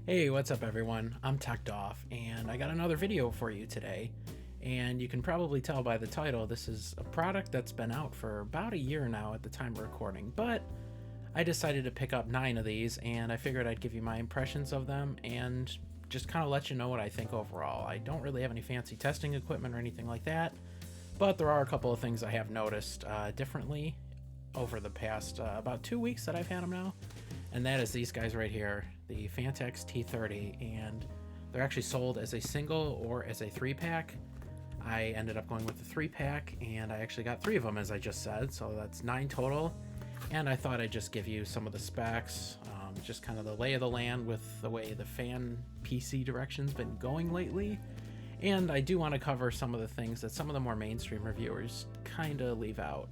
Hey, what's up everyone? I'm Teched Off, and I got another video for you today. And you can probably tell by the title, this is a product that's been out for about a year now at the time of recording, but I decided to pick up 9 of these, and I figured I'd give you my impressions of them and just kind of let you know what I think overall. I don't really have any fancy testing equipment or anything like that, but there are a couple of things I have noticed differently over the past about 2 weeks that I've had them now. And that is these guys right here, the Phanteks T30, and they're actually sold as a single or as a 3-pack. I ended up going with the 3-pack, and I actually got 3 of them, as I just said, so that's 9 total. And I thought I'd just give you some of the specs, just kind of the lay of the land with the way the fan PC direction's been going lately. And I do want to cover some of the things that some of the more mainstream reviewers kind of leave out.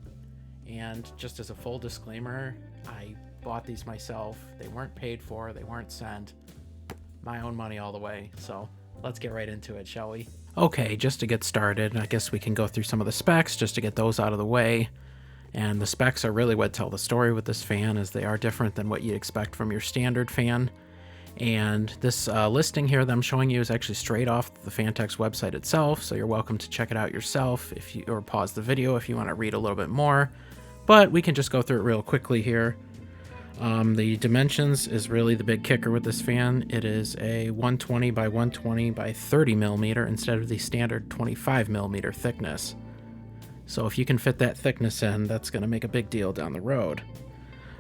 And just as a full disclaimer, I bought these myself. They weren't paid for, they weren't sent. My own money all the way. So let's get right into it, shall we? Okay, just to get started, I guess we can go through some of the specs just to get those out of the way. And the specs are really what tell the story with this fan, as they are different than what you'd expect from your standard fan. And this listing here that I'm showing you is actually straight off the Phanteks website itself, so you're welcome to check it out yourself or pause the video if you want to read a little bit more. But we can just go through it real quickly here. The dimensions is really the big kicker with this fan. It is a 120 by 120 by 30 millimeter instead of the standard 25 millimeter thickness. So if you can fit that thickness in, that's going to make a big deal down the road.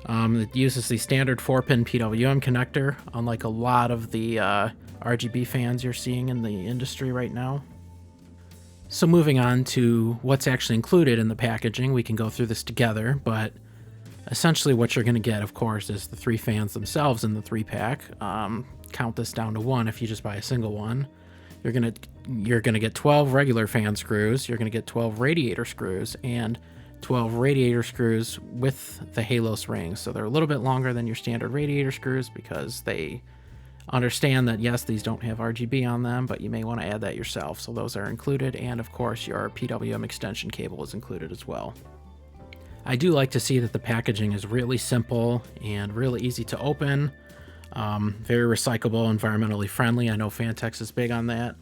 It uses the standard 4-pin PWM connector, unlike a lot of the RGB fans you're seeing in the industry right now. So moving on to what's actually included in the packaging, we can go through this together, but essentially what you're going to get, of course, is the 3 fans themselves in the 3-pack. Count this down to 1 if you just buy a single one. You're gonna get 12 regular fan screws, you're going to get 12 radiator screws, and 12 radiator screws with the Halos rings. So they're a little bit longer than your standard radiator screws because they understand that, yes, these don't have RGB on them, but you may want to add that yourself. So those are included, and of course your PWM extension cable is included as well. I do like to see that the packaging is really simple and really easy to open, very recyclable, environmentally friendly. I know Phanteks is big on that.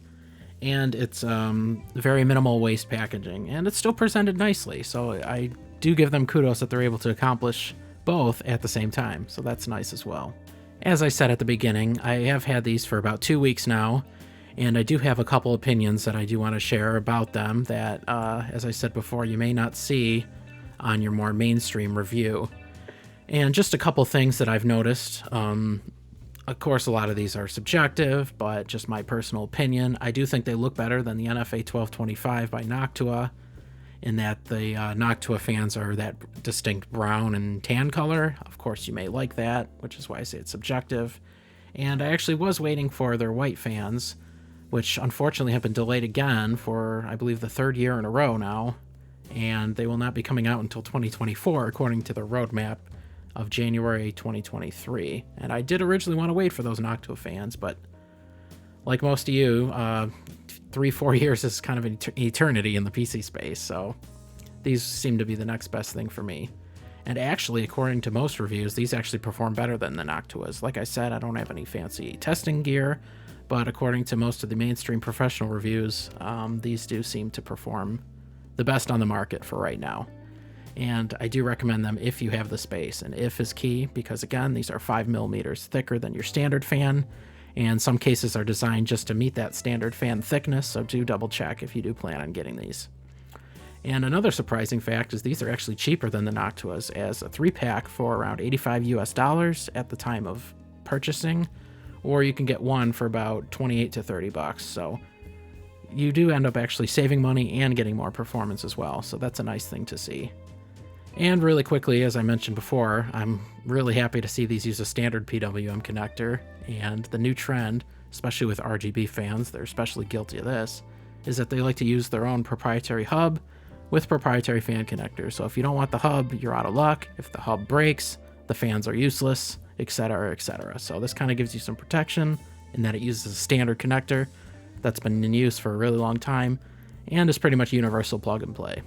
And it's very minimal waste packaging, and it's still presented nicely. So I do give them kudos that they're able to accomplish both at the same time. So that's nice as well. As I said at the beginning, I have had these for about 2 weeks now, and I do have a couple opinions that I do want to share about them that, as I said before, you may not see on your more mainstream review. And just a couple things that I've noticed. Of course, a lot of these are subjective, but just my personal opinion. I do think they look better than the NFA 1225 by Noctua, in that the Noctua fans are that distinct brown and tan color. Of course, you may like that, which is why I say it's subjective. And I actually was waiting for their white fans, which unfortunately have been delayed again for, I believe, the 3rd year in a row now. And they will not be coming out until 2024, according to the roadmap of January 2023. And I did originally want to wait for those Noctua fans, but like most of you, 3-4 years is kind of an eternity in the PC space, so these seem to be the next best thing for me. And actually, according to most reviews, these actually perform better than the Noctuas. Like I said, I don't have any fancy testing gear, but according to most of the mainstream professional reviews, these do seem to perform the best on the market for right now. And I do recommend them if you have the space, and if is key, because again, these are 5 millimeters thicker than your standard fan, and some cases are designed just to meet that standard fan thickness, so do double check if you do plan on getting these. And another surprising fact is these are actually cheaper than the Noctuas, as a 3-pack for around $85 US at the time of purchasing, or you can get one for about 28 to 30 bucks. So you do end up actually saving money and getting more performance as well, so that's a nice thing to see. And really quickly, as I mentioned before, I'm really happy to see these use a standard PWM connector, and the new trend, especially with RGB fans, they're especially guilty of this, is that they like to use their own proprietary hub with proprietary fan connectors. So if you don't want the hub, you're out of luck. If the hub breaks, the fans are useless, etc., etc. So this kind of gives you some protection in that it uses a standard connector that's been in use for a really long time and is pretty much universal plug and play.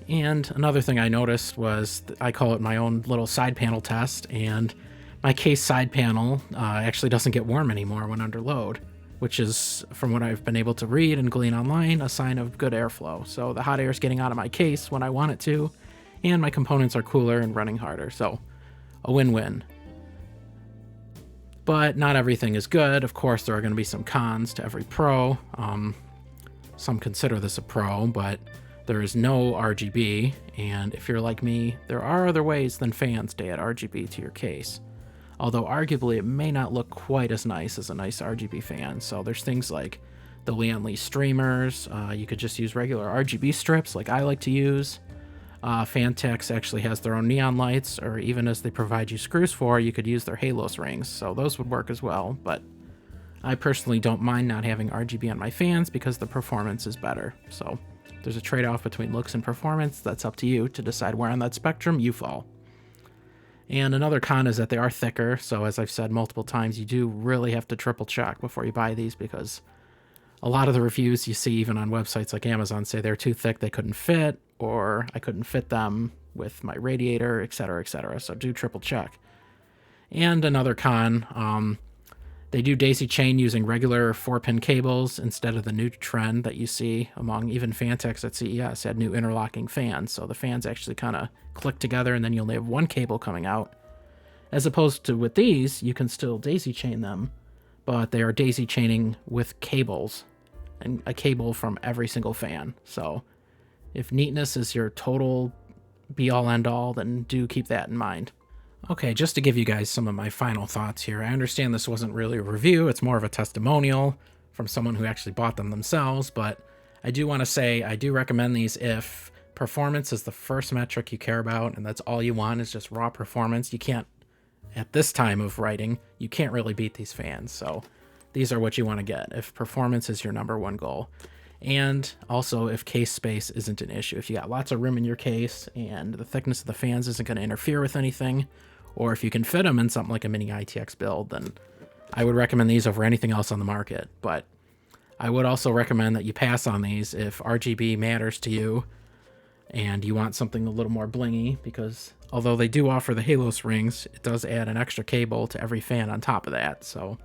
And another thing I noticed was, I call it my own little side panel test, and My case side panel actually doesn't get warm anymore when under load, which is, from what I've been able to read and glean online, a sign of good airflow. So the hot air is getting out of my case when I want it to, and my components are cooler and running harder. So a win-win. But not everything is good. Of course, there are going to be some cons to every Pro. Some consider this a Pro, but there is no RGB. And if you're like me, there are other ways than fans to add RGB to your case. Although arguably it may not look quite as nice as a nice RGB fan. So there's things like the Lian Li streamers. You could just use regular RGB strips like I like to use. Phanteks actually has their own neon lights, or even as they provide you screws for, you could use their Halos rings, so those would work as well. But I personally don't mind not having RGB on my fans because the performance is better. So there's a trade-off between looks and performance. That's up to you to decide where on that spectrum you fall. And another con is that they are thicker, so as I've said multiple times, you do really have to triple check before you buy these, because a lot of the reviews you see even on websites like Amazon say they're too thick, they couldn't fit, or I couldn't fit them with my radiator, etc., etc. So do triple check. And another con, they do daisy chain using regular 4-pin cables instead of the new trend that you see among even Phanteks at CES, had new interlocking fans. So the fans actually kind of click together and then you only have one cable coming out. As opposed to with these, you can still daisy chain them, but they are daisy chaining with cables, and a cable from every single fan. So if neatness is your total be-all end-all, then do keep that in mind. Okay, just to give you guys some of my final thoughts here, I understand this wasn't really a review, it's more of a testimonial from someone who actually bought them themselves, but I do want to say I do recommend these if performance is the first metric you care about, and that's all you want is just raw performance. You can't, at this time of writing, you can't really beat these fans, so these are what you want to get if performance is your number one goal. And also if case space isn't an issue. If you got lots of room in your case and the thickness of the fans isn't going to interfere with anything, or if you can fit them in something like a mini ITX build, then I would recommend these over anything else on the market. But I would also recommend that you pass on these if RGB matters to you and you want something a little more blingy, because although they do offer the Halos rings, it does add an extra cable to every fan on top of that. So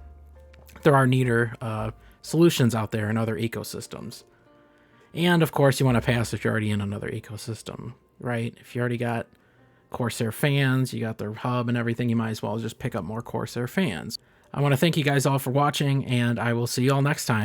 there are neater solutions out there in other ecosystems. And of course you want to pass if you're already in another ecosystem, right? If you already got Corsair fans, you got their hub and everything, you might as well just pick up more Corsair fans. I want to thank you guys all for watching, and I will see you all next time.